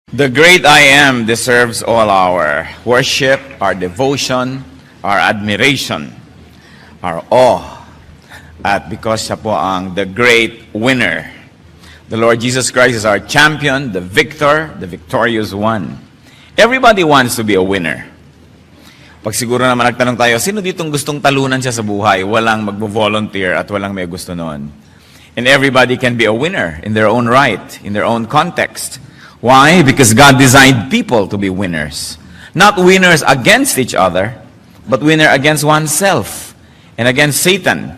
The great I Am deserves all our worship, our devotion, our admiration, our awe. At because siya po ang the great winner. The Lord Jesus Christ is our champion, the victor, the victorious one. Everybody wants to be a winner. Pag siguro naman nagtanong tayo, sino ditong gustong talunan siya sa buhay? Walang magbo-volunteer at walang may gusto noon. And everybody can be a winner in their own right, in their own context. Why? Because God designed people to be winners. Not winners against each other, but winner against oneself and against Satan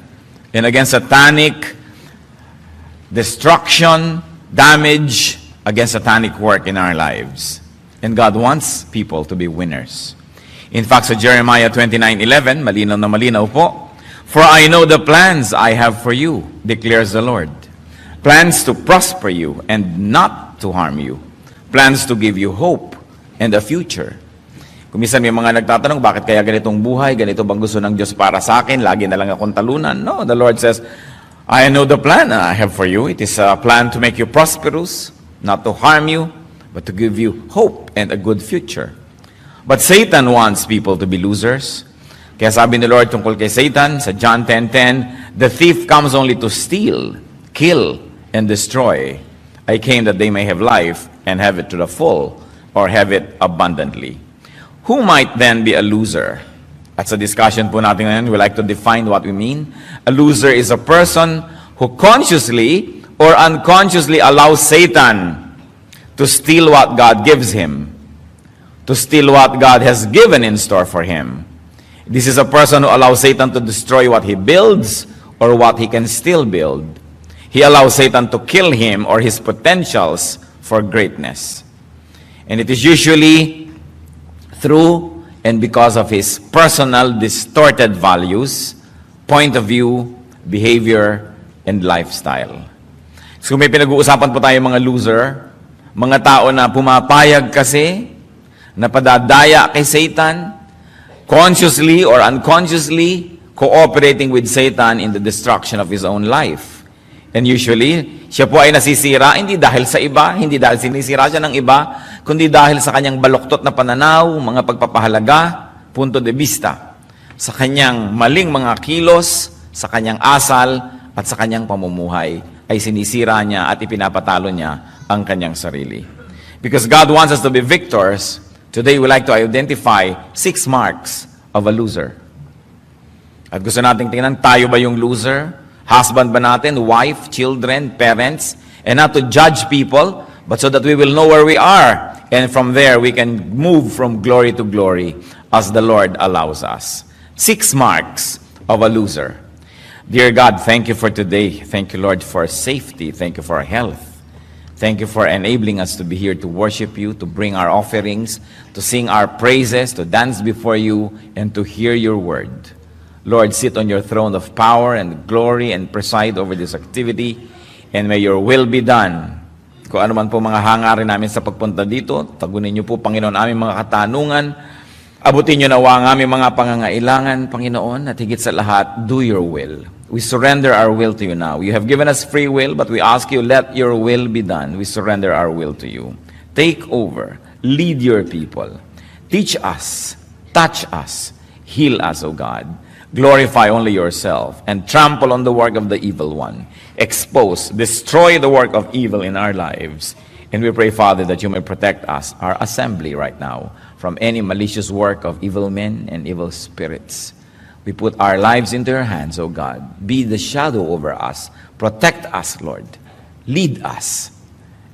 and against satanic destruction, damage, against satanic work in our lives. And God wants people to be winners. In fact, sa Jeremiah 29:11, malinaw na malinaw po, "For I know the plans I have for you, declares the Lord. Plans to prosper you and not to harm you. Plans to give you hope and a future." Kung minsan may mga nagtatanong, bakit kaya ganitong buhay? Ganito bang gusto ng Diyos para sa akin? Lagi na lang akong talunan. No, the Lord says, "I know the plan I have for you. It is a plan to make you prosperous, not to harm you, but to give you hope and a good future." But Satan wants people to be losers. Kaya sabi ni Lord tungkol kay Satan sa John 10:10, "The thief comes only to steal, kill, and destroy. I came that they may have life and have it to the full, or have it abundantly." Who might then be a loser? At sa discussion po natin ngayon, we like to define what we mean. A loser is a person who consciously or unconsciously allows Satan to steal what God gives him, to steal what God has given in store for him. This is a person who allows Satan to destroy what he builds or what he can still build. He allows Satan to kill him or his potentials for greatness. And it is usually through and because of his personal distorted values, point of view, behavior, and lifestyle. So may pinag-uusapan po tayo mga loser, mga tao na pumapayag kasi, na padadaya kay Satan, consciously or unconsciously cooperating with Satan in the destruction of his own life. And usually, siya po ay nasisira, hindi dahil sa iba, hindi dahil sinisira siya ng iba, kundi dahil sa kanyang baluktot na pananaw, mga pagpapahalaga, punto de vista, sa kanyang maling mga kilos, sa kanyang asal, at sa kanyang pamumuhay, ay sinisira niya at ipinapatalo niya ang kanyang sarili. Because God wants us to be victors, today we like to identify 6 marks of a loser. At gusto nating tingnan, tayo ba yung loser? Husband ba natin, wife, children, parents, and not to judge people, but so that we will know where we are. And from there, we can move from glory to glory as the Lord allows us. 6 marks of a loser. Dear God, thank you for today. Thank you, Lord, for safety. Thank you for health. Thank you for enabling us to be here to worship you, to bring our offerings, to sing our praises, to dance before you, and to hear your word. Lord, sit on your throne of power and glory and preside over this activity, and may your will be done. Kung ano man po mga hangarin namin sa pagpunta dito, tagunin niyo po, Panginoon, aming mga katanungan, abutin niyo nawa ang aming mga pangangailangan, Panginoon, at higit sa lahat, do your will. We surrender our will to you now. You have given us free will, but we ask you, let your will be done. We surrender our will to you. Take over. Lead your people. Teach us. Touch us. Heal us, O God. Glorify only yourself and trample on the work of the evil one. Expose, destroy the work of evil in our lives. And we pray, Father, that you may protect us, our assembly right now, from any malicious work of evil men and evil spirits. We put our lives into your hands, O God. Be the shadow over us. Protect us, Lord. Lead us.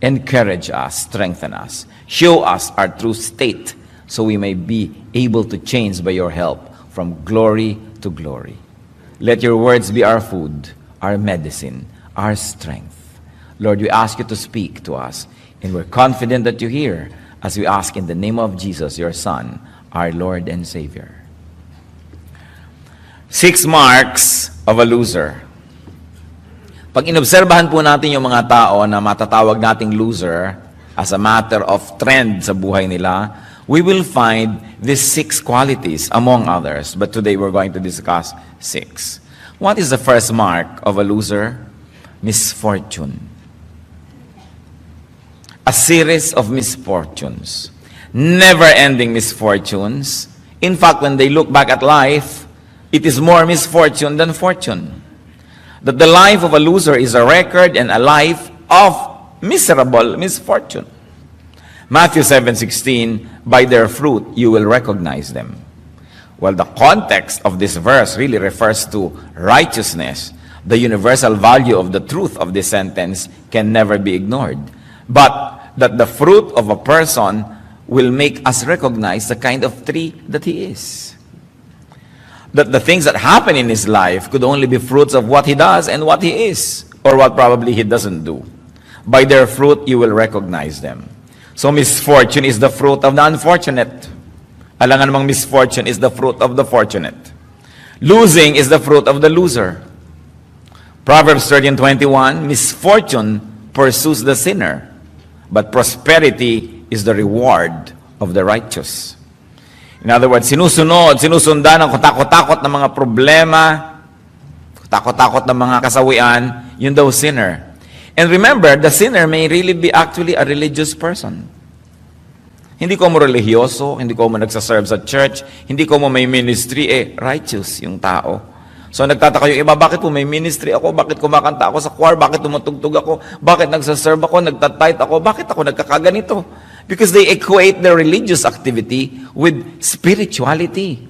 Encourage us. Strengthen us. Show us our true state so we may be able to change by your help from glory to glory. Let your words be our food, our medicine, our strength. Lord, we ask you to speak to us, and we're confident that you hear as we ask in the name of Jesus, your Son, our Lord and Savior. 6 marks of a loser. Pag inobserbahan po natin yung mga tao na matatawag nating loser as a matter of trend sa buhay nila, we will find these 6 qualities among others. But today we're going to discuss 6. What is the first mark of a loser? Misfortune. a series of misfortunes, never-ending misfortunes. In fact, when they look back at life, it is more misfortune than fortune. That the life of a loser is a record and a life of miserable misfortune. Matthew 7:16, by their fruit you will recognize them. Well, the context of this verse really refers to righteousness. The universal value of the truth of this sentence can never be ignored. But that the fruit of a person will make us recognize the kind of tree that he is. That the things that happen in his life could only be fruits of what he does and what he is, or what probably he doesn't do. By their fruit you will recognize them. So misfortune is the fruit of the unfortunate. Alangan namang misfortune is the fruit of the fortunate. Losing is the fruit of the loser. Proverbs 13:21, misfortune pursues the sinner, but prosperity is the reward of the righteous. In other words, sinusundan ang katakot-takot ng mga problema, katakot-takot ng mga kasawian, yun daw sinner. And remember, the sinner may really be actually a religious person. Hindi ko mo religyoso, hindi ko mo nagsaserve sa church, hindi ko mo may ministry, righteous yung tao. So nagtataka yung iba, bakit po may ministry ako? Bakit kumakanta ako sa choir? Bakit tumutugtog ako? Bakit nagsaserve ako? Nagtatithe ako? Bakit ako nagkakaganito? Because they equate their religious activity with spirituality.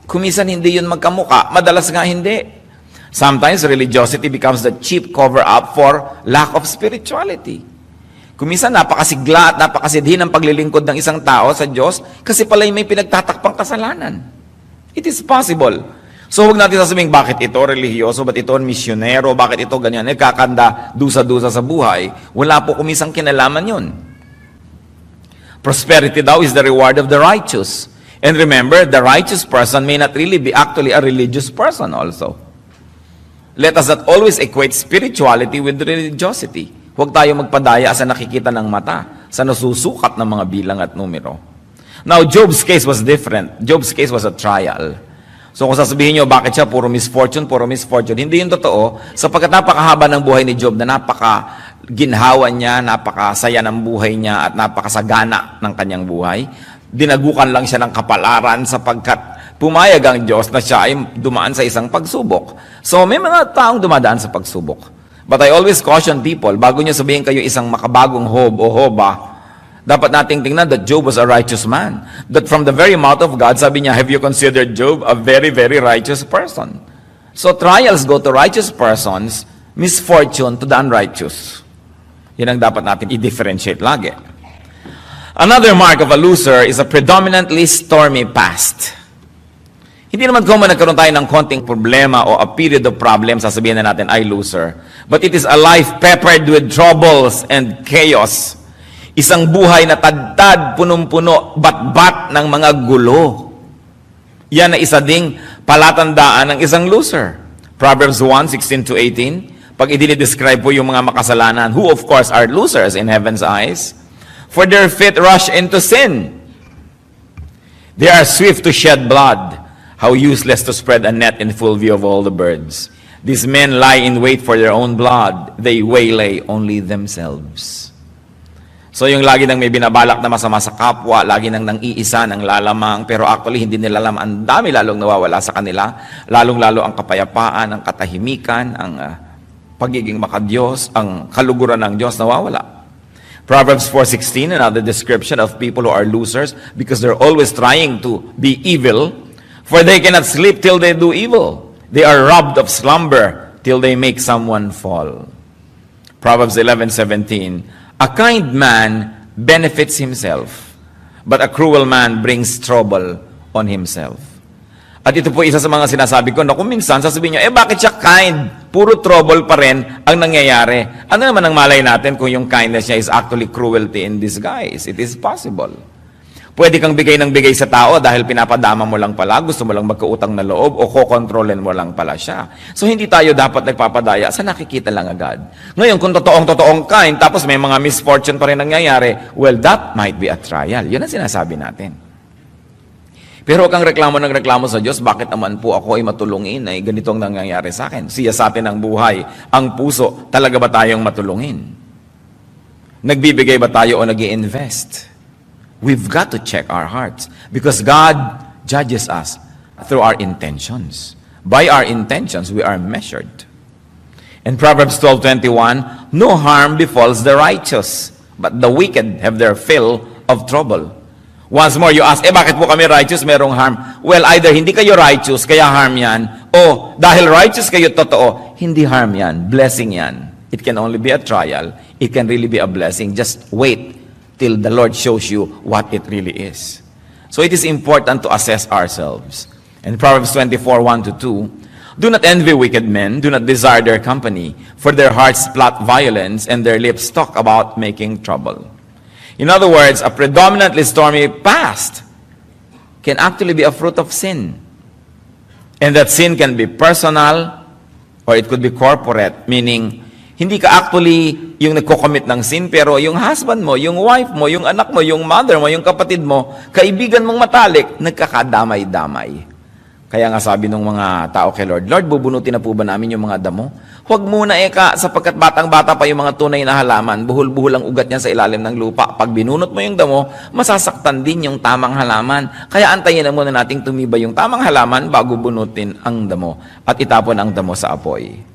Kumisan hindi yun magkamuka, madalas nga hindi. Sometimes religiosity becomes the cheap cover-up for lack of spirituality. Kumisan napakasigla at napakasidhi ng paglilingkod ng isang tao sa Diyos kasi pala'y may pinagtatakpang kasalanan. It is possible. So huwag natin sasabihin, bakit ito religyoso, bakit ito misyonero, bakit ito ganyan, nagkakanda dusa-dusa sa buhay. Wala po kumisang kinalaman yun. Prosperity daw is the reward of the righteous. And remember, the righteous person may not really be actually a religious person also. Let us not always equate spirituality with religiosity. Huwag tayo magpadaya sa nakikita ng mata, sa nasusukat ng mga bilang at numero. Now, Job's case was different. Job's case was a trial. So kung sasabihin nyo, bakit siya puro misfortune, hindi yun totoo, sapagkat napakahaba ng buhay ni Job na napakaginhawa niya, napakasaya ng buhay niya, at napakasagana ng kanyang buhay. Dinagukan lang siya ng kapalaran sapagkat pumayag ang Diyos na siya ay dumaan sa isang pagsubok. So may mga taong dumadaan sa pagsubok. But I always caution people, bago nyo sabihin kayo isang makabagong Job o Joba, dapat nating tingnan that Job was a righteous man. That from the very mouth of God, sabi niya, have you considered Job a very, very righteous person? So trials go to righteous persons, misfortune to the unrighteous. Yan ang dapat natin i-differentiate lagi. Another mark of a loser is a predominantly stormy past. Hindi naman kung nagkaroon tayo ng konting problema o a period of problems, sasabihin na natin, ay loser. But it is a life peppered with troubles and chaos. Isang buhay na tadtad, punong-puno, bat-bat ng mga gulo. Yan na isa ding palatandaan ng isang loser. Proverbs 1:16-18, pag i-describe po yung mga makasalanan, who of course are losers in heaven's eyes, for their feet rush into sin. They are swift to shed blood. How useless to spread a net in full view of all the birds. These men lie in wait for their own blood. They waylay only themselves. So yung lagi nang may binabalak na masama sa kapwa, lagi nang nang-iisa, nang lalamang, pero actually hindi nila alam, ang dami lalong nawawala sa kanila, lalong-lalo ang kapayapaan, ang katahimikan, ang pagiging makadiyos, ang kaluguran ng Diyos nawawala. Proverbs 4:16, another description of people who are losers because they're always trying to be evil. For they cannot sleep till they do evil. They are robbed of slumber till they make someone fall. Proverbs 11:17. A kind man benefits himself, but a cruel man brings trouble on himself. At ito po isa sa mga sinasabi ko na kung minsan sasabihin nyo, bakit siya kind? Puro trouble pa rin ang nangyayari. Ano naman ang malay natin kung yung kindness niya is actually cruelty in disguise? It is possible. Pwede kang bigay ng bigay sa tao dahil pinapadama mo lang pala, gusto mo lang magkautang na loob o kokontrolin mo lang pala siya. So hindi tayo dapat nagpapadaya sa nakikita lang agad. Ngayon, kung totoong kind, tapos may mga misfortune pa rin nangyayari, well, that might be a trial. Yun ang sinasabi natin. Pero kang reklamo ng reklamo sa Diyos, bakit naman po ako ay matulungin? Ay ganito ang nangyayari sa akin. Siya sa atin ang buhay, ang puso, talaga ba tayong matulungin? Nagbibigay ba tayo o nag-i-invest? We've got to check our hearts because God judges us through our intentions. By our intentions, we are measured. In Proverbs 12:21, no harm befalls the righteous, but the wicked have their fill of trouble. Once more, you ask, bakit po kami righteous, merong harm? Well, either hindi kayo righteous, kaya harm yan, o dahil righteous kayo totoo, hindi harm yan, blessing yan. It can only be a trial. It can really be a blessing. Just wait till the Lord shows you what it really is. So it is important to assess ourselves. In Proverbs 24:1-2, do not envy wicked men, do not desire their company, for their hearts plot violence, and their lips talk about making trouble. In other words, a predominantly stormy past can actually be a fruit of sin. And that sin can be personal, or it could be corporate, meaning, hindi ka actually yung nagko-commit ng sin, pero yung husband mo, yung wife mo, yung anak mo, yung mother mo, yung kapatid mo, kaibigan mong matalik, nagkakadamay-damay. Kaya nga sabi ng mga tao kay Lord, Lord, bubunutin na po ba namin yung mga damo? Huwag muna sapagkat batang-bata pa yung mga tunay na halaman, buhol-buhol ang ugat niyan sa ilalim ng lupa. Pag binunot mo yung damo, masasaktan din yung tamang halaman. Kaya antayin na muna nating tumibay yung tamang halaman bago bunutin ang damo at itapon ang damo sa apoy.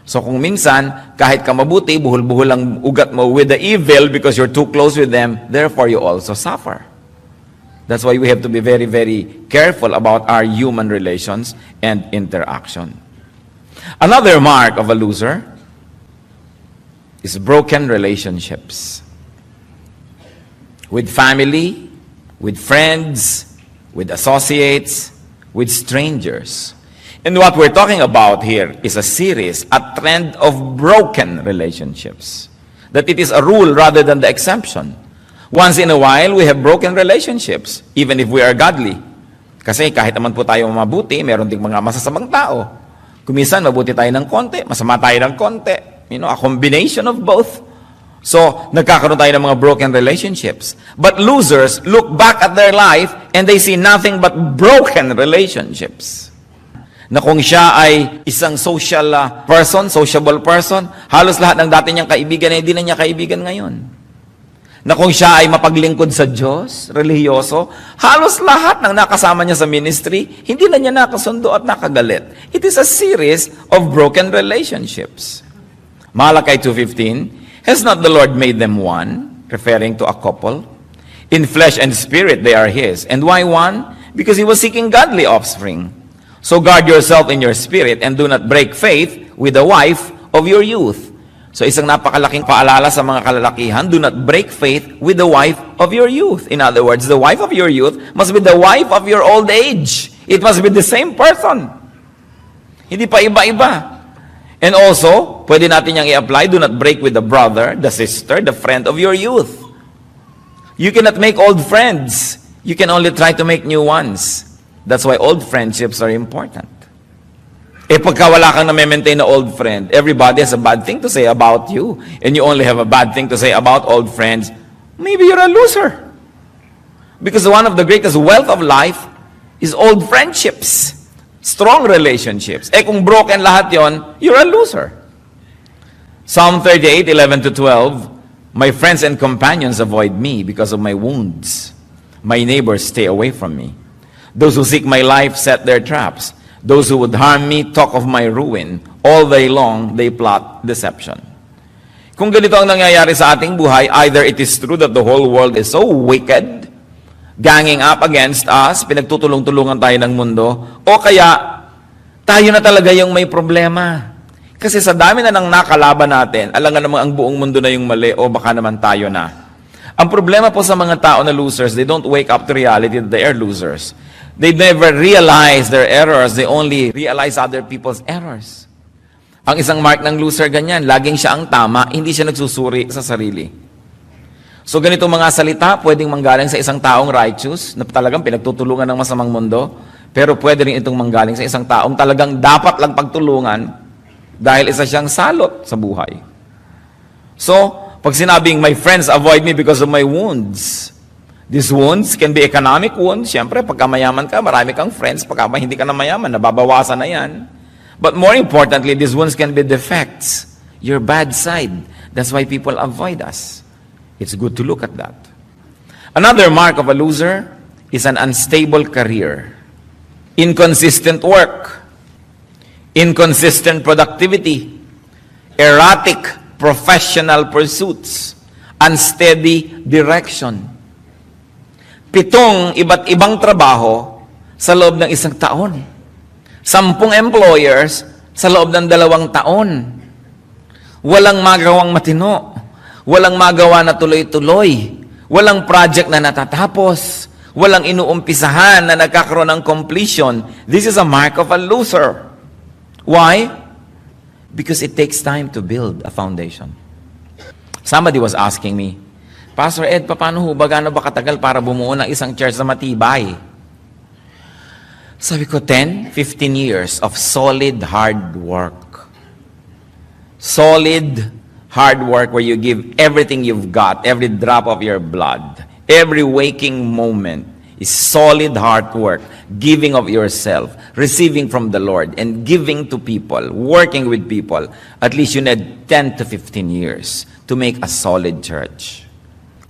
So kung minsan, kahit ka mabuti, buhol-buhol ang ugat mo with the evil because you're too close with them, therefore you also suffer. That's why we have to be very, very careful about our human relations and interaction. Another mark of a loser is broken relationships. With family, with friends, with associates, with strangers. And what we're talking about here is a series, a trend of broken relationships. That it is a rule rather than the exception. Once in a while, we have broken relationships, even if we are godly. Kasi kahit naman po tayo mabuti, meron ding mga masasamang tao. Kuminsan, mabuti tayo ng konti, masama tayo ng konti. A combination of both. So, nagkakaroon tayo ng mga broken relationships. But losers look back at their life and they see nothing but broken relationships. Na kung siya ay isang social person, sociable person, halos lahat ng dati niyang kaibigan ay hindi na niya kaibigan ngayon. Na kung siya ay mapaglingkod sa Diyos, relihiyoso, halos lahat ng nakasama niya sa ministry, hindi na niya nakasundo at nakagalit. It is a series of broken relationships. Malachi 2:15, has not the Lord made them one? Referring to a couple. In flesh and spirit they are His. And why one? Because He was seeking godly offspring. So guard yourself in your spirit and do not break faith with the wife of your youth. So isang napakalaking paalala sa mga kalalakihan, do not break faith with the wife of your youth. In other words, the wife of your youth must be the wife of your old age. It must be the same person. Hindi pa iba-iba. And also, pwede natin yang i-apply, do not break with the brother, the sister, the friend of your youth. You cannot make old friends. You can only try to make new ones. That's why old friendships are important. Pagka wala kang na-maintain na old friend, everybody has a bad thing to say about you, and you only have a bad thing to say about old friends, maybe you're a loser. Because one of the greatest wealth of life is old friendships, strong relationships. Kung broken lahat yon, you're a loser. Psalm 38:11-12, my friends and companions avoid me because of my wounds. My neighbors stay away from me. Those who seek my life set their traps. Those who would harm me talk of my ruin. All day long, they plot deception. Kung ganito ang nangyayari sa ating buhay, either it is true that the whole world is so wicked, ganging up against us, pinagtutulong-tulungan tayo ng mundo, o kaya, tayo na talaga yung may problema. Kasi sa dami na nang nakalaban natin, alam nga naman ang buong mundo na yung mali, o baka naman tayo na. Ang problema po sa mga tao na losers, they don't wake up to reality that they are losers. They never realize their errors. They only realize other people's errors. Ang isang mark ng loser ganyan, laging siya ang tama, hindi siya nagsusuri sa sarili. So ganito mga salita, pwedeng manggaling sa isang taong righteous, na talagang pinagtutulungan ng masamang mundo, pero pwede rin itong manggaling sa isang taong talagang dapat lang pagtulungan dahil isa siyang salot sa buhay. So, pag sinabing, my friends avoid me because of my wounds, these wounds can be economic wounds. Siyempre, pagka mayaman ka, marami kang friends. Pagka hindi ka na mayaman, nababawasan na yan. But more importantly, these wounds can be defects. Your bad side. That's why people avoid us. It's good to look at that. Another mark of a loser is an unstable career, inconsistent work, inconsistent productivity, erratic professional pursuits, unsteady direction. 7 iba't ibang trabaho sa loob ng 1 taon. 10 employers sa loob ng 2 taon. Walang magawang matino. Walang magawa na tuloy-tuloy. Walang project na natatapos. Walang inuumpisahan na nagkakaroon ng completion. This is a mark of a loser. Why? Because it takes time to build a foundation. Somebody was asking me, Pastor Ed, paano ho ba, gaano ba katagal para bumuo ng isang church na matibay? Sabi ko, 10, 15 years of solid hard work. Solid hard work where you give everything you've got, every drop of your blood, every waking moment is solid hard work, giving of yourself, receiving from the Lord, and giving to people, working with people. At least you need 10 to 15 years to make a solid church.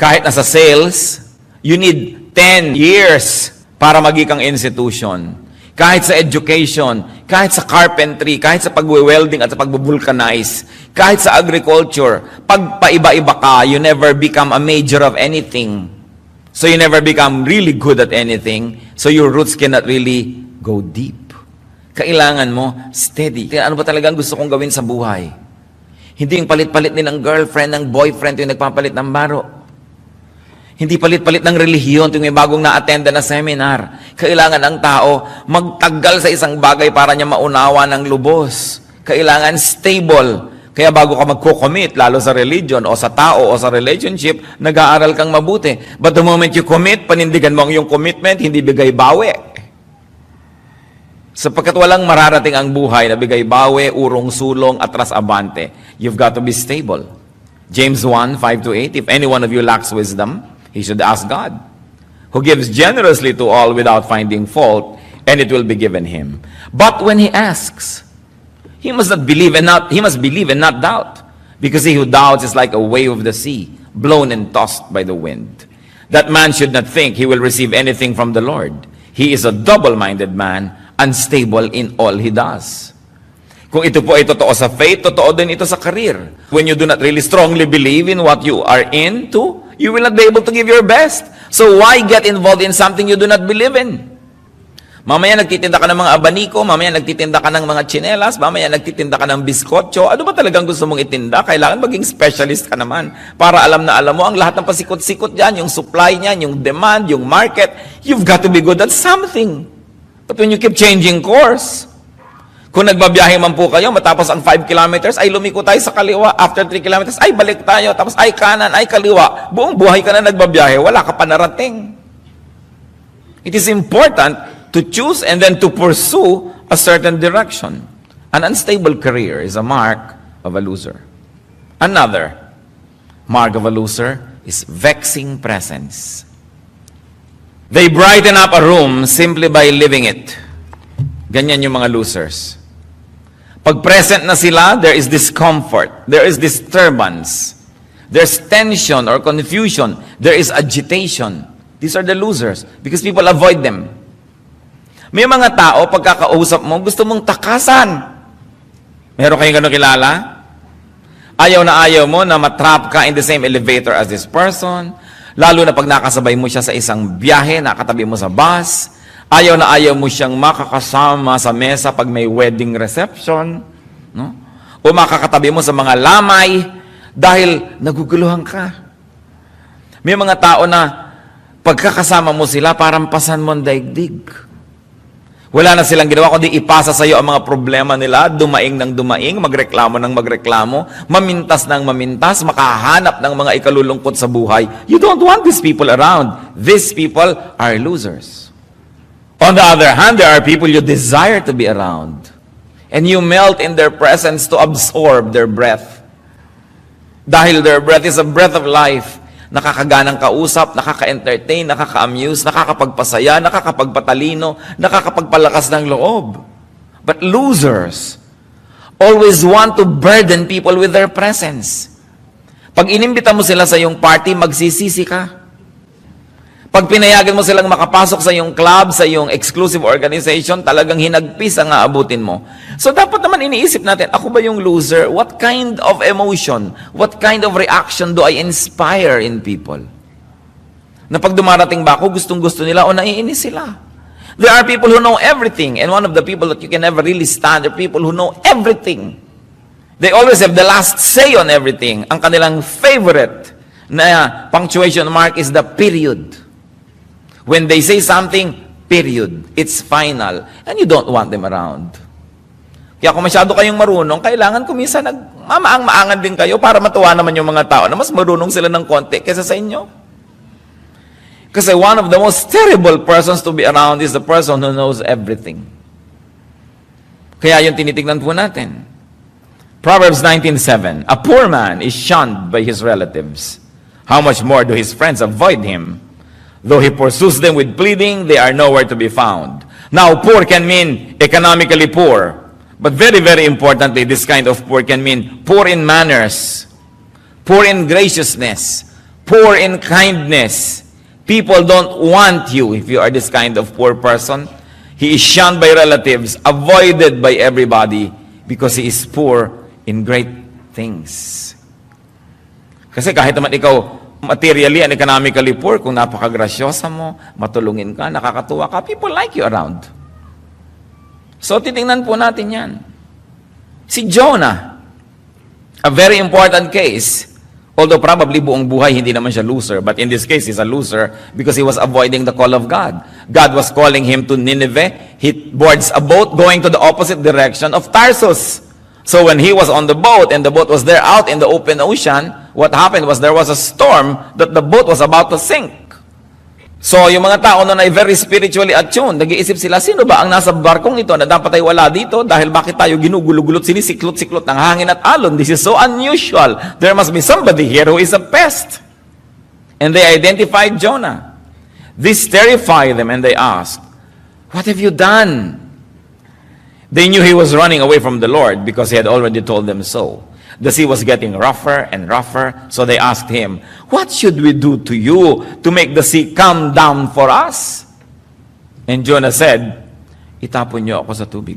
Kahit nasa sales, you need 10 years para maging kang institution. Kahit sa education, kahit sa carpentry, kahit sa pag-welding at sa pag-vulcanize, kahit sa agriculture, pag paiba-iba ka, you never become a major of anything. So you never become really good at anything. So your roots cannot really go deep. Kailangan mo steady. Kaya ano ba talagang gusto kong gawin sa buhay? Hindi yung palit-palit din ng girlfriend, ng boyfriend, yung nagpapalit ng baro. Hindi palit-palit ng relihiyon tuwing may bagong na-attend na seminar. Kailangan ang tao magtagal sa isang bagay para niya maunawa ng lubos. Kailangan stable. Kaya bago ka magko-commit, lalo sa religion o sa tao o sa relationship, nag-aaral kang mabuti. But the moment you commit, panindigan mo ang iyong commitment, hindi bigay bawi. Sapagkat walang mararating ang buhay na bigay bawi, urong sulong, atras abante. You've got to be stable. James 1, 5-8, if any one of you lacks wisdom, he should ask God, who gives generously to all without finding fault, and it will be given him. But when he asks, he must believe and not doubt, because he who doubts is like a wave of the sea, blown and tossed by the wind. That man should not think he will receive anything from the Lord. He is a double-minded man, unstable in all he does. Kung ito po ay totoo sa faith, totoo din ito sa career. When you do not really strongly believe in what you are into, you will not be able to give your best. So why get involved in something you do not believe in? Mamaya nagtitinda ka ng mga abaniko, mamaya nagtitinda ka ng mga tsinelas, mamaya nagtitinda ka ng biskotso. Ano ba talagang gusto mong itinda? Kailangan maging specialist ka naman para alam na alam mo ang lahat ng pasikot-sikot dyan, yung supply niyan, yung demand, yung market. You've got to be good at something. But when you keep changing course, kung nagbabiyahe man po kayo, matapos ang 5 kilometers, ay lumiko tayo sa kaliwa. After 3 kilometers, ay balik tayo. Tapos ay kanan, ay kaliwa. Buong buhay ka na nagbabiyahe, wala ka pa narating. It is important to choose and then to pursue a certain direction. An unstable career is a mark of a loser. Another mark of a loser is vexing presence. They brighten up a room simply by living it. Ganyan yung mga losers. Pag present na sila, there is discomfort, there is disturbance, there's tension or confusion, there is agitation. These are the losers because people avoid them. May mga tao, pagkakausap mo, gusto mong takasan. Meron kayong gano'ng kilala? Ayaw na ayaw mo na matrap ka in the same elevator as this person. Lalo na pag nakasabay mo siya sa isang biyahe, nakatabi mo sa bus. Ayaw na ayaw mo siyang makakasama sa mesa pag may wedding reception. No? O makakatabi mo sa mga lamay dahil naguguluhan ka. May mga tao na pagkakasama mo sila, parang pasan mo ang daigdig. Wala na silang ginawa kundi ipasa sa iyo ang mga problema nila, dumaing ng dumaing, magreklamo ng magreklamo, mamintas ng mamintas, makahanap ng mga ikalulungkot sa buhay. You don't want these people around. These people are losers. On the other hand, there are people you desire to be around. And you melt in their presence to absorb their breath. Dahil their breath is a breath of life. Nakakaganang kausap, nakaka-entertain, nakaka-amuse, nakakapagpasaya, nakakapagpatalino, nakakapagpalakas ng loob. But losers always want to burden people with their presence. Pag inimbita mo sila sa iyong party, magsisisi ka. Pag pinayagan mo silang makapasok sa iyong club, sa iyong exclusive organization, talagang hinagpis ang aabutin mo. So dapat naman iniisip natin, ako ba yung loser? What kind of emotion, what kind of reaction do I inspire in people? Na pag dumarating ba ako, gustong-gusto nila o naiinis sila? There are people who know everything, and one of the people that you can never really stand are people who know everything. They always have the last say on everything. Ang kanilang favorite na punctuation mark is the period. When they say something, period. It's final. And you don't want them around. Kaya kung masyado kayong marunong, kailangan kumisa nagmamaang-maangan din kayo para matuwa naman yung mga tao na mas marunong sila ng konti kaysa sa inyo. Kasi one of the most terrible persons to be around is the person who knows everything. Kaya yung tinitignan po natin. Proverbs 19:7, a poor man is shunned by his relatives. How much more do his friends avoid him? Though he pursues them with pleading, they are nowhere to be found. Now, poor can mean economically poor. But very, very importantly, this kind of poor can mean poor in manners, poor in graciousness, poor in kindness. People don't want you if you are this kind of poor person. He is shunned by relatives, avoided by everybody because he is poor in great things. Kasi kahit naman ikaw materially and economically poor, kung napakagrasyosa mo, matulungin ka, nakakatuwa ka, people like you around. So, titingnan po natin yan. Si Jonah, a very important case, although probably buong buhay hindi naman siya loser, but in this case, he's a loser because he was avoiding the call of God. God was calling him to Nineveh. He boards a boat going to the opposite direction of Tarsus. So when he was on the boat and the boat was there out in the open ocean, what happened was there was a storm that the boat was about to sink. So yung mga tao na ay very spiritually attuned, nag-iisip sila, sino ba ang nasa barkong ito na dapat ay wala dito dahil bakit tayo ginugulo-gulot, sinisiklot-siklot ng hangin at alon? This is so unusual. There must be somebody here who is a pest. And they identified Jonah. This terrified them and they asked, what have you done? They knew he was running away from the Lord because he had already told them so. The sea was getting rougher and rougher, so they asked him, what should we do to you to make the sea come down for us? And Jonah said, itapon niyo ako sa tubig.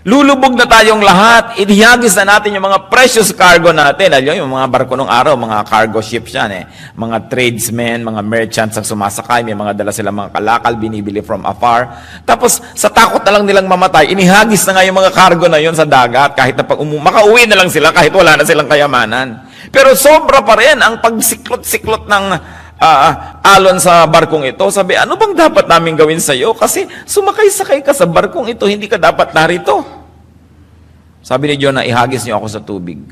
Lulubog na tayong lahat. Ihagis na natin yung mga precious cargo natin. Alam yung mga barko ng araw, mga cargo ships yan eh. Mga tradesmen, mga merchants ang sumasakay, may mga dala silang mga kalakal, binibili from afar. Tapos, sa takot na lang nilang mamatay, inihagis na nga yung mga cargo na yon sa dagat, kahit na makauwi na lang sila, kahit wala na silang kayamanan. Pero sobra pa rin ang pagsiklot-siklot ng alon sa barkong ito. Sabi, ano bang dapat namin gawin sa iyo? Kasi sumakay-sakay ka sa barkong ito, hindi ka dapat narito. Sabi ni Jonah, ihagis niyo ako sa tubig.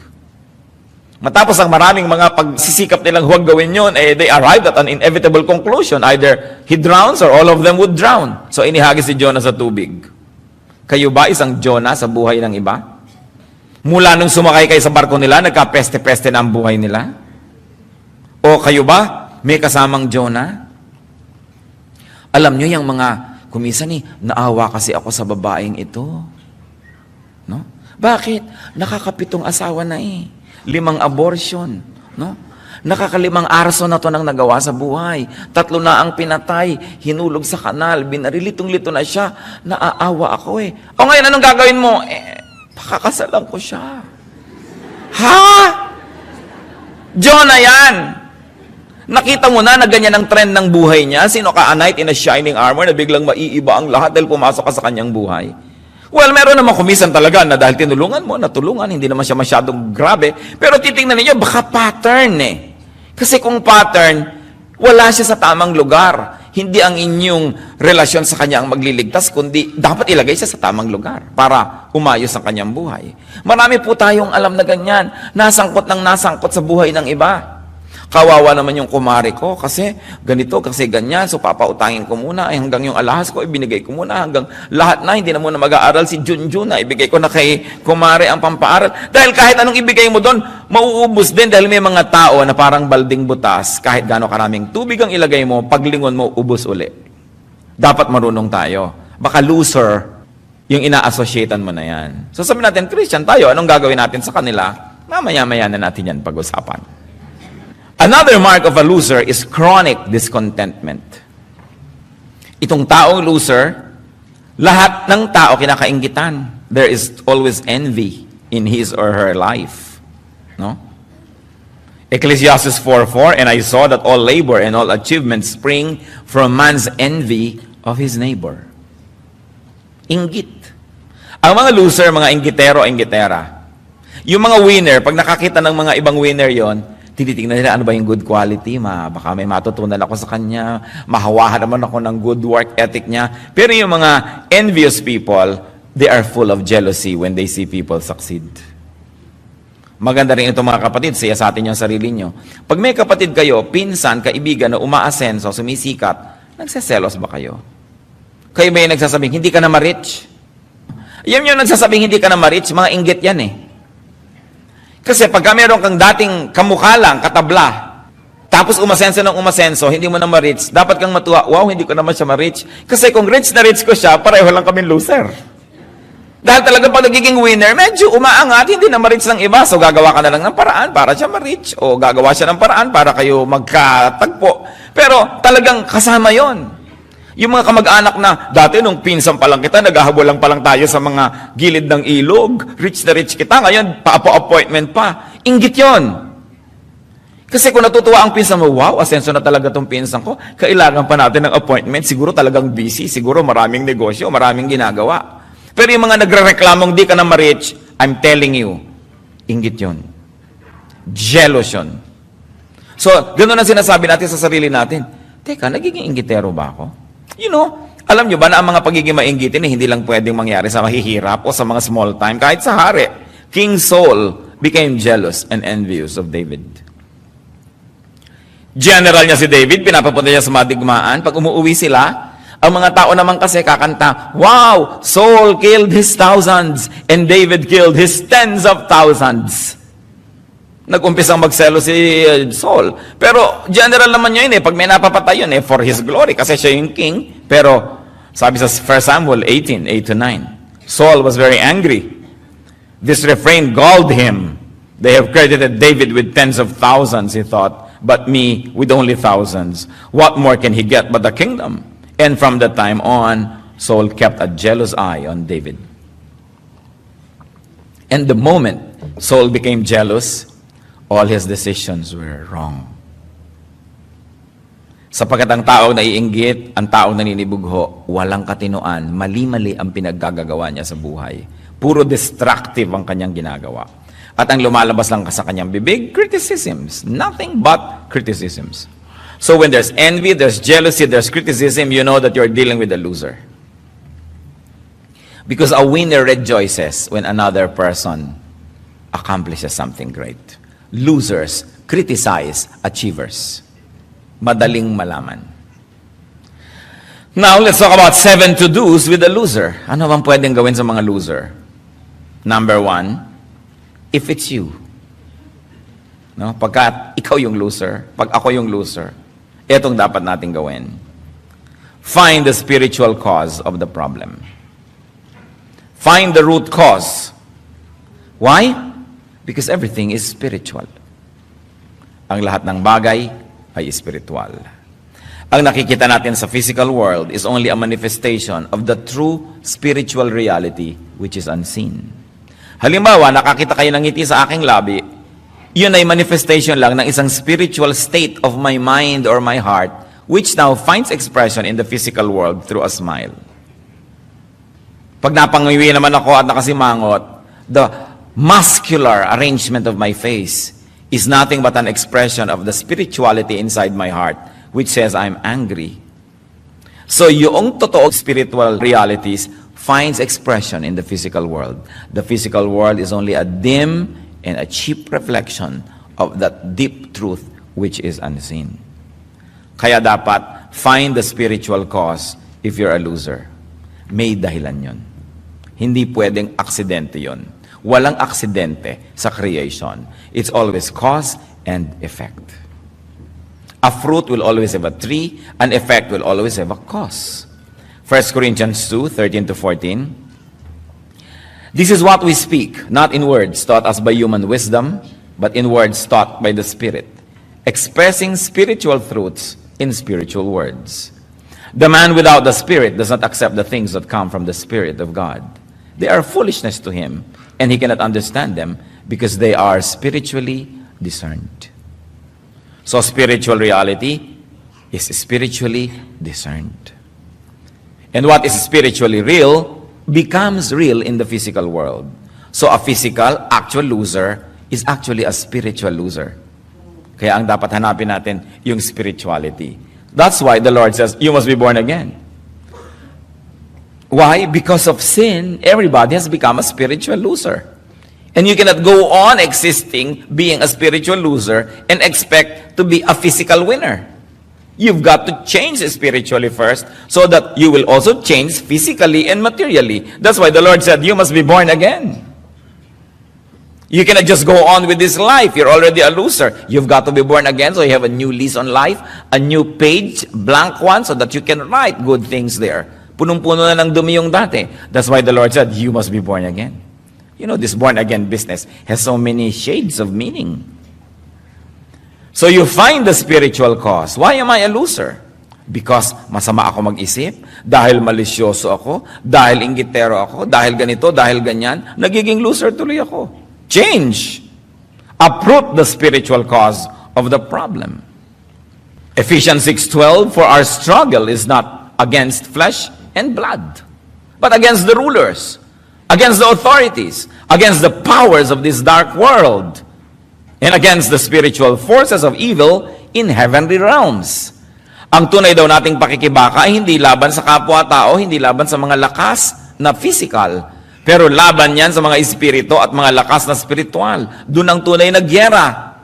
Matapos ang maraming mga pagsisikap nilang huwag gawin yun, they arrived at an inevitable conclusion. Either he drowns or all of them would drown. So inihagis si Jonah sa tubig. Kayo ba isang Jonah sa buhay ng iba? Mula nung sumakay kayo sa barko nila, nagka-peste-peste na ang buhay nila? O kayo ba may kasamang Jonah? Alam nyo yung mga kumisan naawa kasi ako sa babaeng ito. No? Bakit? Nakakapitong asawa na 5 abortion. No? Nakakalimang arso na to nang nagawa sa buhay. 3 na ang pinatay, hinulog sa kanal, binarilitong-lito na siya. Naaawa ako O ngayon, anong gagawin mo? Pakakasalan ko siya. Ha? Jonah yan! Nakita mo na ganyan ang trend ng buhay niya? Sino ka, a knight in a shining armor na biglang maiiba ang lahat dahil pumasok ka sa kanyang buhay? Well, meron naman kumisan talaga na dahil tinulungan mo, natulungan, hindi naman siya masyadong grabe. Pero titingnan ninyo, baka pattern Kasi kung pattern, wala siya sa tamang lugar. Hindi ang inyong relasyon sa kanya ang magliligtas, kundi dapat ilagay siya sa tamang lugar para umayos ang kanyang buhay. Marami po tayong alam na ganyan, nasangkot sa buhay ng iba. Kawawa naman yung kumari ko kasi ganito, kasi ganyan, so papautangin ko muna, hanggang yung alahas ko, ibinigay ko muna, hanggang lahat na, hindi na muna mag-aaral si Junjun na, ibigay ko na kay kumari ang pampaaral. Dahil kahit anong ibigay mo doon, mauubos din dahil may mga tao na parang balding butas, kahit gaano karaming tubig ang ilagay mo, paglingon mo, ubos uli. Dapat marunong tayo. Baka loser yung ina-associatean mo na yan. So sabi natin, Christian tayo, anong gagawin natin sa kanila? Mamaya-maya na natin yan pag-usapan. Another mark of a loser is chronic discontentment. Itong taong loser, lahat ng tao kinakainggitan. There is always envy in his or her life. No? Ecclesiastes 4:4, and I saw that all labor and all achievements spring from man's envy of his neighbor. Inggit. Ang mga loser, mga inggitero, inggitera. Yung mga winner, pag nakakita ng mga ibang winner yon, tinitingnan nila ano ba yung good quality, baka may matutunan ako sa kanya, mahawahan naman ako ng good work ethic niya. Pero yung mga envious people, they are full of jealousy when they see people succeed. Maganda rin ito mga kapatid, siya sa atin yung sarili nyo. Pag may kapatid kayo, pinsan, kaibigan na umaasenso, sumisikat, nagseselos ba kayo? Kayo ba yung nagsasabing, hindi ka na ma-rich? Yan yung nagsasabing, hindi ka na ma-rich, mga inggit yan eh. Kasi pagka meron kang dating kamukha lang, katabla, tapos umasenso ng umasenso, hindi mo na ma-rich, dapat kang matuwa, wow, hindi ko naman siya ma-rich. Kasi kung rich na rich ko siya, pareho lang kami loser. Dahil talagang pag nagiging winner, medyo umaangat, hindi na ma-reach ng iba. So gagawa ka na lang ng paraan para siya ma-reach. O gagawa siya ng paraan para kayo magkatagpo. Pero talagang kasama yon. Yung mga kamag-anak na, dati nung pinsan pa lang kita, naghahabol lang pa lang tayo sa mga gilid ng ilog. Rich na rich kita. Ngayon, pa-appointment pa. Inggit yon. Kasi kung natutuwa ang pinsan mo, wow, asenso na talaga itong pinsan ko. Kailangan pa natin ng appointment. Siguro talagang busy. Siguro maraming negosyo, maraming ginagawa. Pero yung mga nagre-reklamong di ka na ma-rich, I'm telling you, inggit yun. Jealous yun. So, ganoon ang sinasabi natin sa sarili natin. Teka, nagiging inggitero ba ako? You know, alam nyo ba na ang mga pagiging mainggitin hindi lang pwedeng mangyari sa mahihirap o sa mga small time, kahit sa hari. King Saul became jealous and envious of David. General niya si David, pinapapunta niya sa madigmaan. Pag umuwi sila, ang mga tao naman kasi kakanta, wow, Saul killed his thousands and David killed his tens of thousands. Nag-umpisang magselo si Saul. Pero general naman yun pag may napapatay yun for his glory kasi siya yung king. Pero sabi sa 1 Samuel 18:8-9, Saul was very angry. This refrain galled him. They have credited David with tens of thousands, he thought, but me with only thousands. What more can he get but the kingdom? And from that time on, Saul kept a jealous eye on David. And the moment Saul became jealous, all his decisions were wrong. Sapagkat ang taong naiinggit, ang taong naninibugho, walang katinoan, mali-mali ang pinaggagawa niya sa buhay. Puro destructive ang kanyang ginagawa. At ang lumalabas lang sa kanyang bibig, criticisms. Nothing but criticisms. So when there's envy, there's jealousy, there's criticism, you know that you're dealing with a loser. Because a winner rejoices when another person accomplishes something great. Losers criticize achievers. Madaling malaman. Now, let's talk about 7 to-dos with a loser. Ano bang pwedeng gawin sa mga loser? Number 1, if it's you. No? Pagka ikaw yung loser, pag ako yung loser, itong dapat natin gawin. Find the spiritual cause of the problem. Find the root cause. Why? Because everything is spiritual. Ang lahat ng bagay ay spiritual. Ang nakikita natin sa physical world is only a manifestation of the true spiritual reality which is unseen. Halimbawa, nakakita kayo ng ngiti sa aking labi, yun ay manifestation lang ng isang spiritual state of my mind or my heart which now finds expression in the physical world through a smile. Pag napangiwi naman ako at nakasimangot, the muscular arrangement of my face is nothing but an expression of the spirituality inside my heart which says I'm angry. So yung totoo spiritual realities finds expression in the physical world. The physical world is only a dim and a cheap reflection of that deep truth which is unseen. Kaya dapat find the spiritual cause if you're a loser. May dahilan yun. Hindi pwedeng aksidente yun. Walang aksidente sa creation. It's always cause and effect. A fruit will always have a tree. An effect will always have a cause. 1 Corinthians 2:13-14. This is what we speak, not in words taught us by human wisdom, but in words taught by the Spirit, expressing spiritual truths in spiritual words. The man without the Spirit does not accept the things that come from the Spirit of God. They are foolishness to him, and he cannot understand them because they are spiritually discerned. So spiritual reality is spiritually discerned. And what is spiritually real becomes real in the physical world. So a physical, actual loser is actually a spiritual loser. Kaya ang dapat hanapin natin yung spirituality. That's why the Lord says, you must be born again. Why? Because of sin, everybody has become a spiritual loser. And you cannot go on existing, being a spiritual loser, and expect to be a physical winner. You've got to change spiritually first, so that you will also change physically and materially. That's why the Lord said, you must be born again. You cannot just go on with this life. You're already a loser. You've got to be born again, so you have a new lease on life, a new page, blank one, so that you can write good things there. Punong-puno na ng dumi yung dati. That's why the Lord said, you must be born again. You know, this born again business has so many shades of meaning. So you find the spiritual cause. Why am I a loser? Because masama ako mag-isip, dahil malisyoso ako, dahil inggitero ako, dahil ganito, dahil ganyan, nagiging loser tuloy ako. Change. Uproot the spiritual cause of the problem. Ephesians 6:12, for our struggle is not against flesh and blood, but against the rulers, against the authorities, against the powers of this dark world, and against the spiritual forces of evil in heavenly realms. Ang tunay daw nating pakikibaka ay hindi laban sa kapwa-tao, hindi laban sa mga lakas na physical, pero laban yan sa mga espiritu at mga lakas na spiritual. Doon ang tunay na gyera.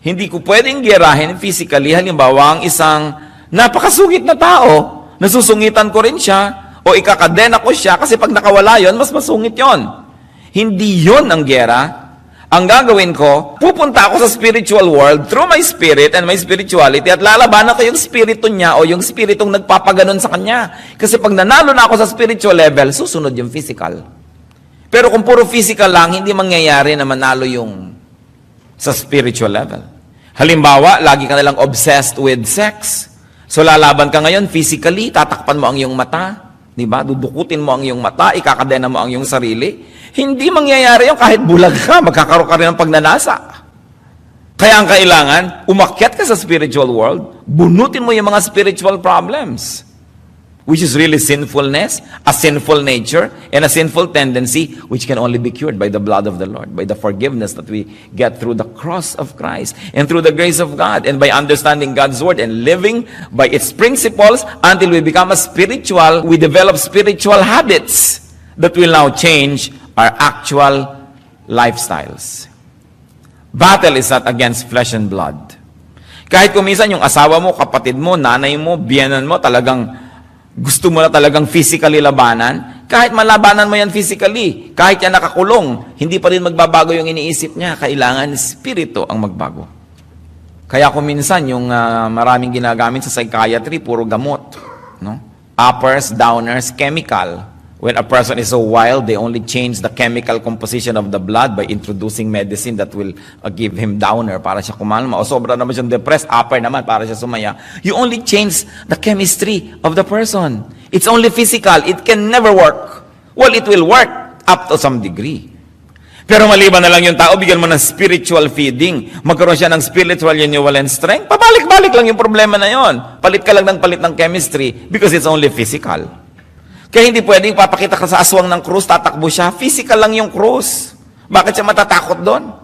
Hindi ko pwedeng gyerahin physically, halimbawa ang isang napakasungit na tao, nasusungitan ko rin siya, o ikakadena ko siya, kasi pag nakawala yon, mas masungit yon. Hindi yon ang gyera. Ang gagawin ko, pupunta ako sa spiritual world through my spirit and my spirituality at lalabanan ko yung spirito niya o yung spiritong nagpapaganon sa kanya. Kasi pag nanalo na ako sa spiritual level, susunod yung physical. Pero kung puro physical lang, hindi mangyayari na manalo yung sa spiritual level. Halimbawa, lagi ka nalang obsessed with sex. So lalaban ka ngayon physically, tatakpan mo ang iyong mata, di ba? Dudukutin mo ang iyong mata, ikakadena mo ang iyong sarili. Hindi mangyayari yun kahit bulag ka, magkakaroon ka rin ng pagnanasa. Kaya ang kailangan, umakyat ka sa spiritual world, bunutin mo yung mga spiritual problems, which is really sinfulness, a sinful nature, and a sinful tendency, which can only be cured by the blood of the Lord, by the forgiveness that we get through the cross of Christ, and through the grace of God, and by understanding God's word, and living by its principles, until we become a spiritual, we develop spiritual habits that will now change our actual lifestyles. Battle is not against flesh and blood. Kahit kung minsan yung asawa mo, kapatid mo, nanay mo, biyenan mo, talagang gusto mo na talagang physically labanan, kahit malabanan mo yan physically, kahit yan nakakulong, hindi pa rin magbabago yung iniisip niya. Kailangan spirito ang magbago. Kaya kung minsan yung maraming ginagamit sa psychiatry, puro gamot, no? Uppers, downers, chemical. When a person is so wild, they only change the chemical composition of the blood by introducing medicine that will give him downer para siya kumalma. O sobra naman siyang depressed, upper naman para siya sumaya. You only change the chemistry of the person. It's only physical. It can never work. Well, it will work up to some degree. Pero maliban na lang yung tao, bigyan mo ng spiritual feeding. Magkaroon siya ng spiritual renewal and strength. Pabalik-balik lang yung problema na yon. Palit ka lang ng palit ng chemistry because it's only physical. Kaya hindi pwedeng papakita ka sa aswang ng krus, tatakbo siya. Physical lang yung krus. Bakit siya matatakot doon?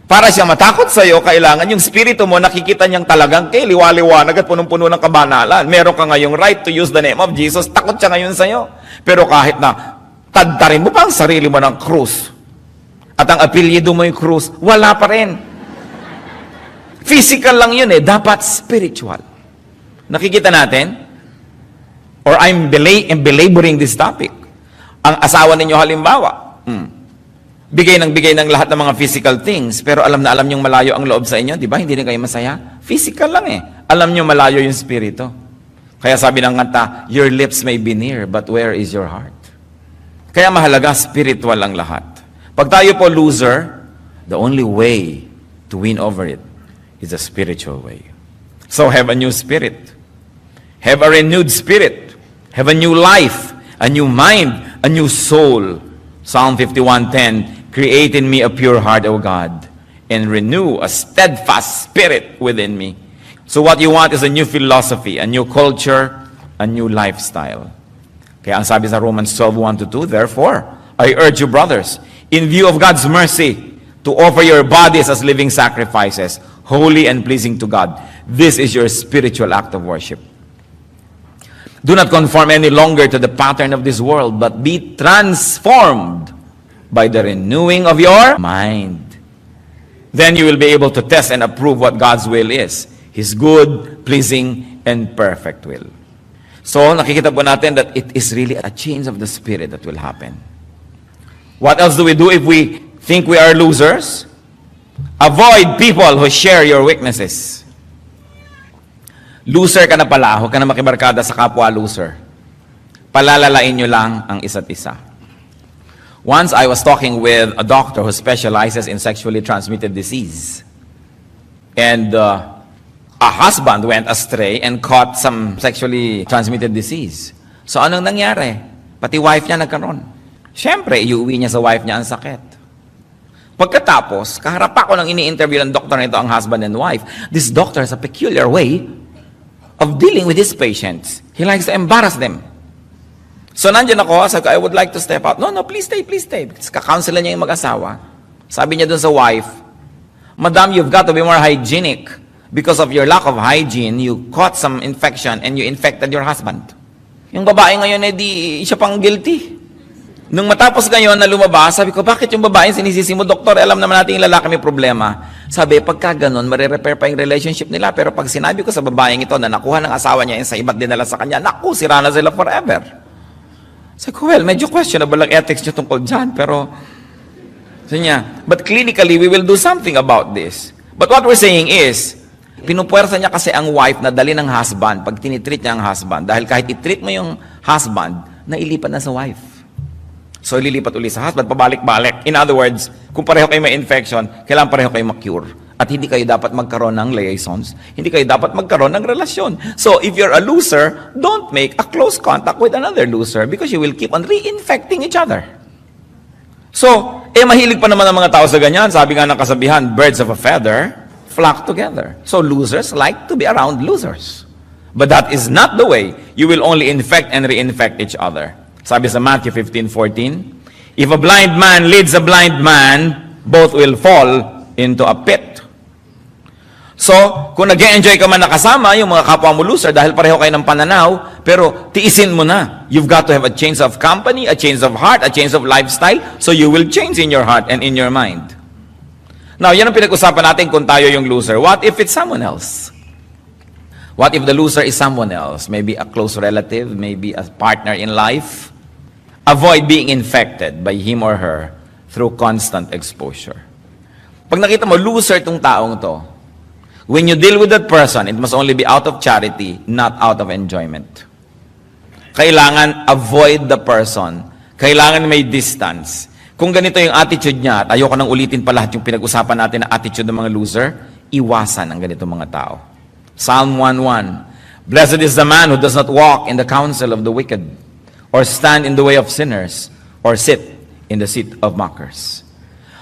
Para siya matakot sa'yo, kailangan yung spirito mo nakikita niyang talagang liwa-liwanag at punong-puno ng kabanalan. Meron ka ngayong right to use the name of Jesus, takot siya ngayon sa'yo. Pero kahit na tadtarin mo pa ang sarili mo ng krus at ang apelyido mo yung krus, wala pa rin. Physical lang yun dapat spiritual. Nakikita natin? Or I'm belaboring this topic. Ang asawa ninyo halimbawa, bigay ng lahat ng mga physical things, pero alam na alam niyong malayo ang loob sa inyo, di ba? Hindi rin kayo masaya. Physical lang Alam niyo malayo yung spirito. Kaya sabi ng kanta, your lips may be near, but where is your heart? Kaya mahalaga, spiritual ang lahat. Pag tayo po loser, the only way to win over it is a spiritual way. So have a new spirit. Have a renewed spirit. Have a new life, a new mind, a new soul. Psalm 51:10, create in me a pure heart, O God, and renew a steadfast spirit within me. So what you want is a new philosophy, a new culture, a new lifestyle. Kaya ang sabi sa Romans 12:1-2, therefore, I urge you, brothers, in view of God's mercy, to offer your bodies as living sacrifices, holy and pleasing to God. This is your spiritual act of worship. Do not conform any longer to the pattern of this world, but be transformed by the renewing of your mind. Then you will be able to test and approve what God's will is, His good, pleasing, and perfect will. So, nakikita po natin that it is really a change of the spirit that will happen. What else do we do if we think we are losers? Avoid people who share your weaknesses. Loser ka na pala, huwag ka na makibarkada sa kapwa loser. Palalalain nyo lang ang isa't isa. Once I was talking with a doctor who specializes in sexually transmitted disease. And a husband went astray and caught some sexually transmitted disease. So anong nangyari? Pati wife niya nagkaroon. Siyempre, iuwi niya sa wife niya ang sakit. Pagkatapos, kaharap ako nang ini-interview ng doktor nito ang husband and wife. This doctor has a peculiar way of dealing with his patients. He likes to embarrass them. So nandiyan ako, sabi ko, I would like to step out. No, please stay, please stay. Kakounselan niya yung mag-asawa. Sabi niya dun sa wife, Madam, you've got to be more hygienic. Because of your lack of hygiene, you caught some infection and you infected your husband. Yung babae ngayon, di siya pang guilty. Nung matapos ngayon na lumabas, sabi ko, bakit yung babae sinisisi mo, doktor? Alam naman natin yung lalaki may problema. Sabi, pagka ganun, marirepair pa yung relationship nila. Pero pag sinabi ko sa babaeng ito na nakuha ng asawa niya yung sa iba't dinala sa kanya, naku, sira na sila forever. Sabi ko, well, medyo questionable ang ethics niyo tungkol dyan. Pero, sabi niya, but clinically, we will do something about this. But what we're saying is, pinupuwersa niya kasi ang wife na dali ng husband pag tinitreat niya ang husband. Dahil kahit itreat mo yung husband, nailipat na sa wife. So, ililipat ulit sa husband, pabalik-balik. In other words, kung pareho kayo may infection, kailangan pareho kayo ma-cure. At hindi kayo dapat magkaroon ng liaisons. Hindi kayo dapat magkaroon ng relasyon. So, if you're a loser, don't make a close contact with another loser because you will keep on reinfecting each other. So, mahilig pa naman ang mga tao sa ganyan. Sabi nga ng kasabihan, birds of a feather flock together. So, losers like to be around losers. But that is not the way. You will only infect and reinfect each other. Sabi sa Matthew 15:14, if a blind man leads a blind man, both will fall into a pit. So, kung nag-enjoy ka man nakasama, yung mga kapwa mo loser, dahil pareho kayo ng pananaw, pero tiisin mo na. You've got to have a change of company, a change of heart, a change of lifestyle, so you will change in your heart and in your mind. Now, yan ang pinag-usapan natin kung tayo yung loser. What if it's someone else? What if the loser is someone else? Maybe a close relative, maybe a partner in life. Avoid being infected by him or her through constant exposure. Pag nakita mo, loser itong taong to, when you deal with that person, it must only be out of charity, not out of enjoyment. Kailangan avoid the person. Kailangan may distance. Kung ganito yung attitude niya, at ayoko nang ulitin pa lahat yung pinag-usapan natin na attitude ng mga loser, iwasan ang ganitong mga tao. Psalm 1:1, blessed is the man who does not walk in the counsel of the wicked, or stand in the way of sinners, or sit in the seat of mockers.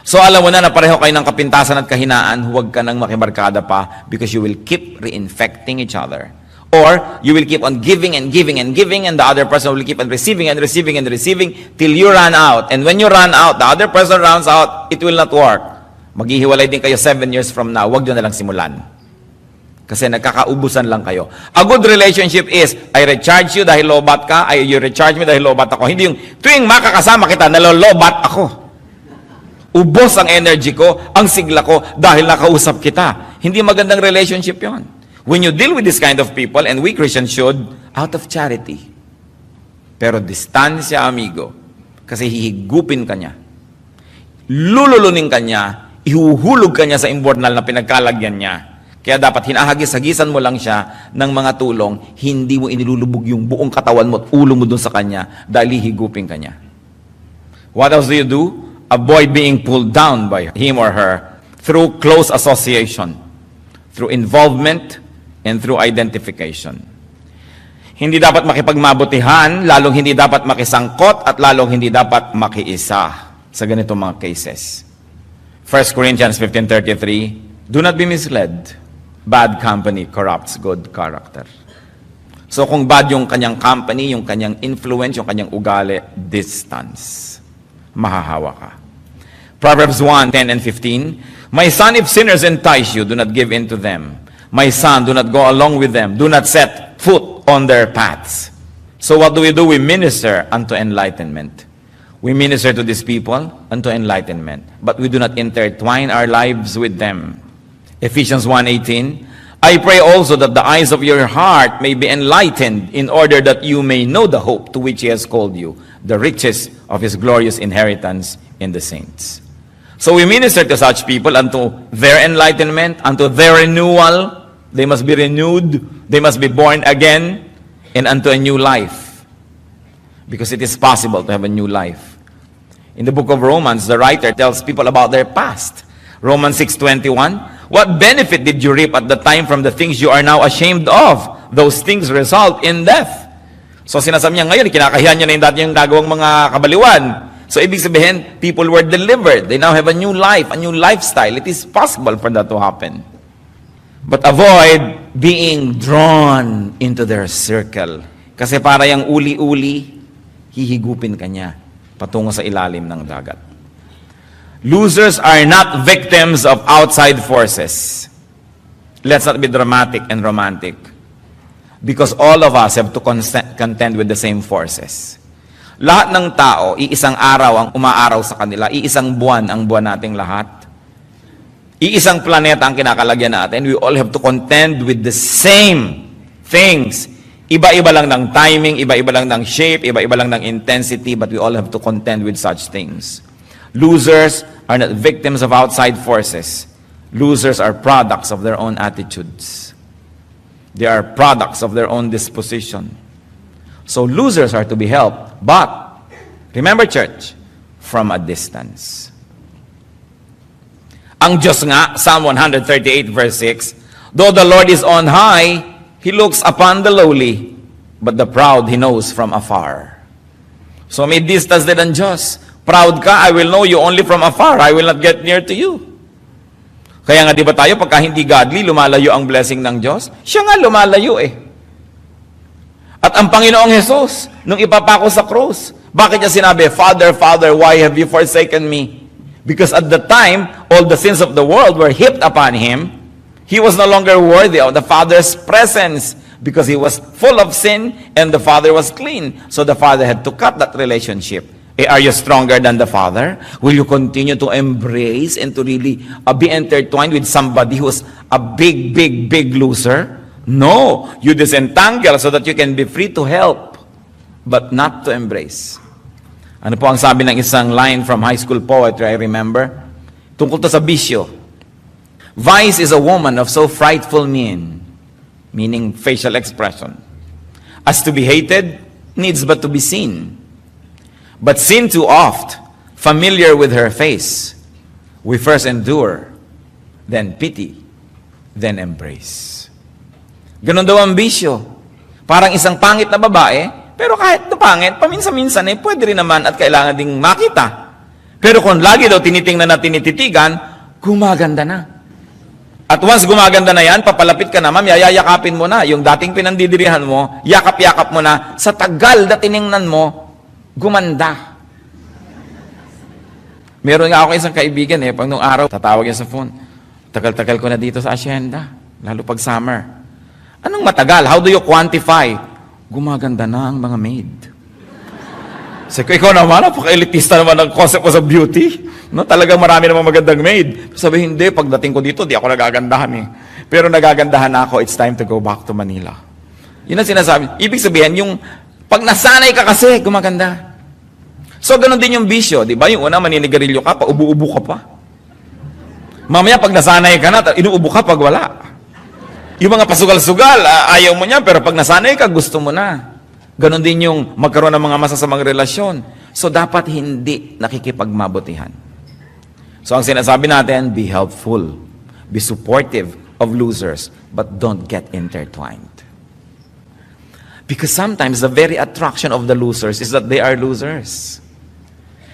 So alam mo na pareho kayo ng kapintasan at kahinaan, huwag ka nang makibarkada pa because you will keep reinfecting each other. Or you will keep on giving and giving and giving, and the other person will keep on receiving and receiving and receiving till you run out. And when you run out, the other person runs out, it will not work. Maghihiwalay din kayo 7 years from now, huwag nyo na lang simulan. Kasi nagkakaubusan lang kayo. A good relationship is, I recharge you dahil lobat ka, you recharge me dahil lobat ako. Hindi yung, tuwing makakasama kita, nalolobat ako. Ubos ang energy ko, ang sigla ko, dahil nakausap kita. Hindi magandang relationship yon. When you deal with this kind of people, and we Christians should, out of charity. Pero distansya, amigo. Kasi hihigupin ka niya. Lululunin ka niya, ihuhulog ka niya sa immortal na pinagkalagyan niya. Kaya dapat hinahagis-hagisan mo lang siya ng mga tulong, hindi mo inilulubog yung buong katawan mo at ulo mo dun sa kanya dahil hihigupin ka niya. What else do? Avoid being pulled down by him or her through close association, through involvement, and through identification. Hindi dapat makipagmabutihan, lalong hindi dapat makisangkot, at lalong hindi dapat makiisa sa ganitong mga cases. 1 Corinthians 15:33, do not be misled. Bad company corrupts good character. So kung bad yung kanyang company, yung kanyang influence, yung kanyang ugali, distance. Mahahawa ka. Proverbs 1:10 and 15, my son, if sinners entice you, do not give in to them. My son, do not go along with them. Do not set foot on their paths. So what do? We minister unto enlightenment. We minister to these people unto enlightenment. But we do not intertwine our lives with them. Ephesians 1:18, I pray also that the eyes of your heart may be enlightened, in order that you may know the hope to which He has called you, the riches of His glorious inheritance in the saints. So we minister to such people unto their enlightenment, unto their renewal. They must be renewed, they must be born again, and unto a new life. Because it is possible to have a new life. In the book of Romans, the writer tells people about their past. Romans 6:21, what benefit did you reap at the time from the things you are now ashamed of? Those things result in death. So sinasabi niya ngayon, kinakahiyan niya na yung dati yung gagawang mga kabaliwan. So ibig sabihin, people were delivered. They now have a new life, a new lifestyle. It is possible for that to happen. But avoid being drawn into their circle. Kasi para yung uli-uli, hihigupin ka niya patungo sa ilalim ng dagat. Losers are not victims of outside forces. Let's not be dramatic and romantic. Because all of us have to contend with the same forces. Lahat ng tao, iisang araw ang umaaraw sa kanila, iisang buwan ang buwan nating lahat. Iisang planeta ang kinakalagyan natin. We all have to contend with the same things. Iba-iba lang ng timing, iba-iba lang ng shape, iba-iba lang ng intensity, but we all have to contend with such things. Losers are not victims of outside forces. Losers are products of their own attitudes. They are products of their own disposition. So losers are to be helped, but remember, church, from a distance. Ang Diyos nga, Psalm 138 verse 6, though the Lord is on high, He looks upon the lowly, but the proud He knows from afar. So may distance din ang Diyos. Proud ka, I will know you only from afar. I will not get near to you. Kaya nga di ba tayo, pagka hindi godly, lumalayo ang blessing ng Diyos? Siya nga lumalayo eh. At ang Panginoong Jesus, nung ipapako sa krus, bakit niya sinabi, Father, Father, why have you forsaken me? Because at the time, all the sins of the world were heaped upon Him. He was no longer worthy of the Father's presence because He was full of sin and the Father was clean. So the Father had to cut that relationship. Are you stronger than the Father? Will you continue to embrace and to really be intertwined with somebody who's a big, big, big loser? No. You disentangle so that you can be free to help, but not to embrace. Ano po ang sabi ng isang line from high school poetry, I remember? Tungkol to sa bisyo. Vice is a woman of so frightful mien, meaning facial expression, as to be hated needs but to be seen. But sin too oft, familiar with her face, we first endure, then pity, then embrace. Ganon daw ang bisyo. Parang isang pangit na babae, pero kahit na pangit, paminsan-minsan pwede rin naman at kailangan ding makita. Pero kung lagi daw tinitingnan na tinititigan, gumaganda na. At once gumaganda na yan, papalapit ka naman, yayakapin mo na. Yung dating pinandidirihan mo, yakap-yakap mo na. Sa tagal na tiningnan mo, gumanda. Meron nga ako isang kaibigan pag nung araw, tatawag niya sa phone. Tagal-tagal ko na dito sa asyenda, lalo pag summer. Anong matagal? How do you quantify? Gumaganda na ang mga maid. Sabi ko, ikaw naman, napaka-elitista naman ang concept mo sa beauty. No, talagang marami namang magandang maid. Sabi, hindi, pagdating ko dito, di ako nagagandahan Pero nagagandahan na ako, it's time to go back to Manila. Yun ang sinasabi. Ibig sabihin, yung pag nasanay ka kasi, gumaganda. So, ganun din yung bisyo, di ba? Yung una, maninigarilyo ka, paubo-ubo ka pa. Mamaya, pag nasanay ka na, inuubo ka pag wala. Yung mga pasugal-sugal, ayaw mo niya, pero pag nasanay ka, gusto mo na. Ganon din yung magkaroon ng mga masasamang relasyon. So dapat hindi nakikipagmabutihan. So ang sinasabi natin, be helpful, be supportive of losers, but don't get intertwined. Because sometimes the very attraction of the losers is that they are losers.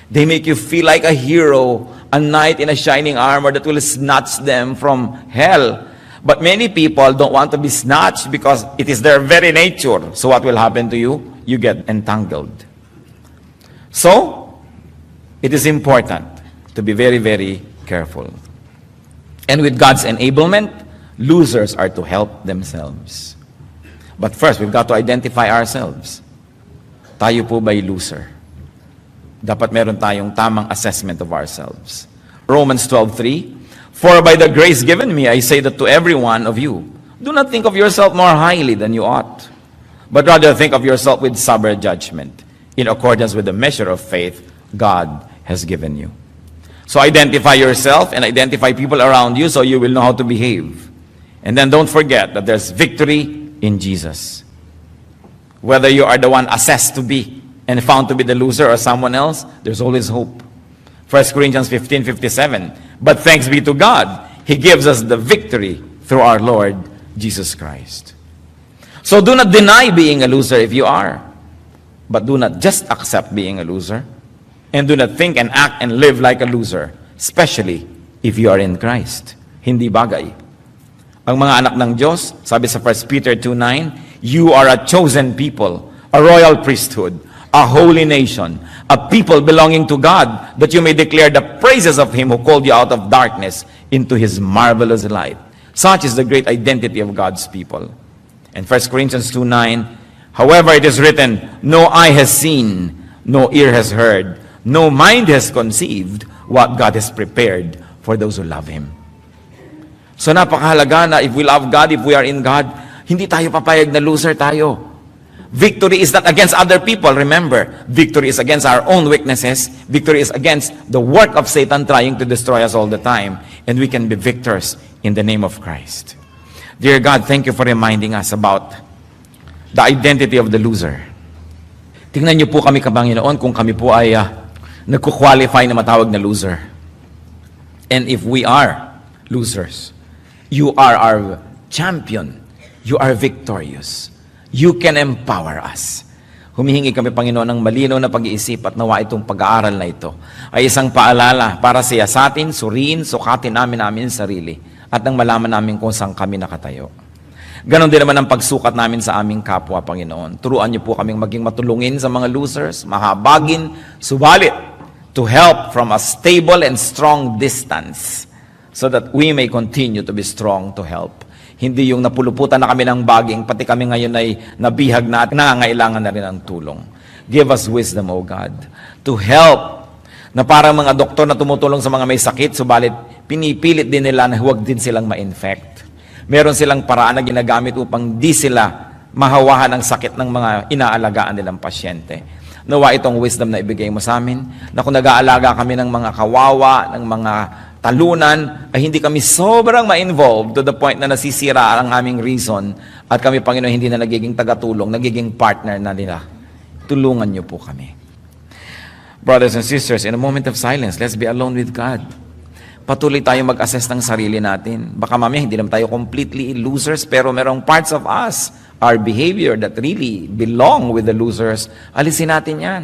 They make you feel like a hero, a knight in a shining armor that will snatch them from hell. But many people don't want to be snatched because it is their very nature. So what will happen to you? You get entangled. So, it is important to be very, very careful. And with God's enablement, losers are to help themselves. But first, we've got to identify ourselves. Tayo po ba'y loser? Dapat meron tayong tamang assessment of ourselves. Romans 12:3, for by the grace given me, I say that to every one of you, do not think of yourself more highly than you ought, but rather think of yourself with sober judgment, in accordance with the measure of faith God has given you. So identify yourself and identify people around you so you will know how to behave. And then don't forget that there's victory in Jesus. Whether you are the one assessed to be and found to be the loser or someone else, there's always hope. 1 Corinthians 15:57. But thanks be to God, He gives us the victory through our Lord Jesus Christ. So do not deny being a loser if you are. But do not just accept being a loser. And do not think and act and live like a loser. Especially if you are in Christ. Hindi bagay. Ang mga anak ng Diyos, sabi sa 1 Peter 2:9, you are a chosen people, a royal priesthood, a holy nation, a people belonging to God, that you may declare the praises of Him who called you out of darkness into His marvelous light. Such is the great identity of God's people. And 1 Corinthians 2:9, however, it is written, no eye has seen, no ear has heard, no mind has conceived what God has prepared for those who love Him. So napakahalaga na if we love God, if we are in God, hindi tayo papayag na loser tayo. Victory is not against other people, remember. Victory is against our own weaknesses. Victory is against the work of Satan trying to destroy us all the time. And we can be victors in the name of Christ. Dear God, thank you for reminding us about the identity of the loser. Tingnan niyo po kami, Panginoon, kung kami po ay nagko-qualify na matawag na loser. And if we are losers, you are our champion. You are victorious. You can empower us. Humihingi kami, Panginoon, ng malinaw na pag-iisip at nawa itong pag-aaral na ito ay isang paalala para siya sa atin, suriin, sukatin namin sarili at nang malaman namin kung saan kami nakatayo. Ganon din naman ang pagsukat namin sa aming kapwa, Panginoon. Turuan niyo po kaming maging matulungin sa mga losers, mahabagin, subalit, to help from a stable and strong distance so that we may continue to be strong to help. Hindi yung napuluputan na kami ng baging, pati kami ngayon ay nabihag na at nangangailangan na rin ng tulong. Give us wisdom, O God, to help na parang mga doktor na tumutulong sa mga may sakit, subalit pinipilit din nila na huwag din silang ma-infect. Meron silang paraan na ginagamit upang di sila mahawahan ang sakit ng mga inaalagaan nilang pasyente. Nawa itong wisdom na ibigay mo sa amin, na kung nag-aalaga kami ng mga kawawa, ng mga talunan, ay hindi kami sobrang ma-involved to the point na nasisira ang aming reason at kami, Panginoon, hindi na nagiging tagatulong, nagiging partner na nila. Tulungan niyo po kami. Brothers and sisters, in a moment of silence, let's be alone with God. Patuloy tayong mag-assess ng sarili natin. Baka mamaya hindi naman tayo completely losers, pero merong parts of us, our behavior that really belong with the losers, alisin natin yan.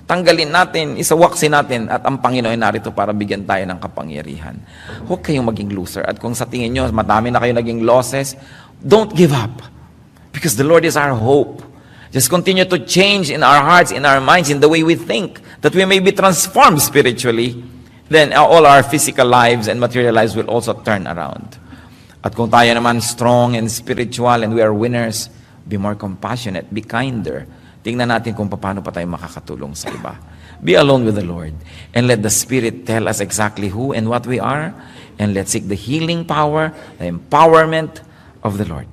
Tanggalin natin, isawaksin natin, at ang Panginoon narito para bigyan tayo ng kapangyarihan. Huwag kayong maging loser. At kung sa tingin nyo, madami na kayo naging losses, don't give up. Because the Lord is our hope. Just continue to change in our hearts, in our minds, in the way we think, that we may be transformed spiritually. Then all our physical lives and material lives will also turn around. At kung tayo naman strong and spiritual and we are winners, be more compassionate, be kinder. Tingnan natin kung paano pa tayo makakatulong sa iba. Be alone with the Lord and let the Spirit tell us exactly who and what we are, and let's seek the healing power, the empowerment of the Lord.